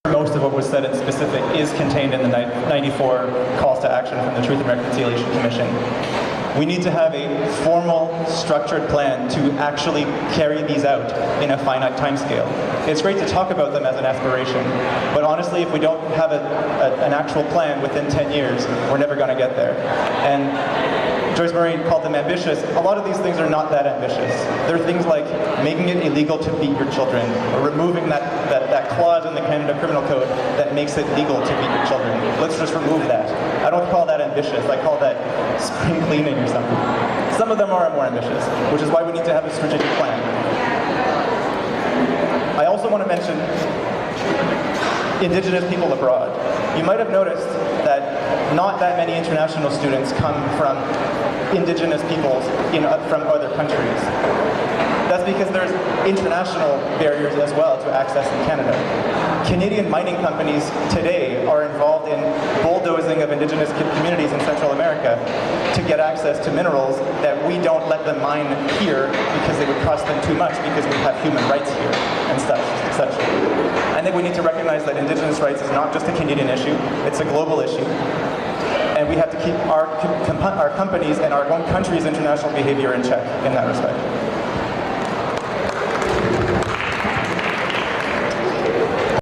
Most of what was said in specific is contained in the 94 calls to action from the Truth and Reconciliation Commission. We need to have a formal, structured plan to actually carry these out in a finite timescale. It's great to talk about them as an aspiration, but honestly, if we don't have an actual plan within 10 years, we're never going to get there. And Joyce Murray called them ambitious. A lot of these things are not that ambitious. They're things like making it illegal to beat your children, or removing that clause in the Canada Criminal Code that makes it legal to beat your children. Let's just remove that. I don't call that ambitious. I call that spring cleaning or something. Some of them are more ambitious, which is why we need to have a strategic plan. I also want to mention Indigenous people abroad. You might have noticed that not that many international students come from Indigenous peoples from other countries. That's because there's international barriers as well to access in Canada. Canadian mining companies today are involved in bulldozing of Indigenous communities in Central America to get access to minerals that we don't let them mine here because they would cost them too much because we have human rights here and such. I think we need to recognize that Indigenous rights is not just a Canadian issue, it's a global issue. And we have to keep our companies and our own country's international behavior in check in that respect.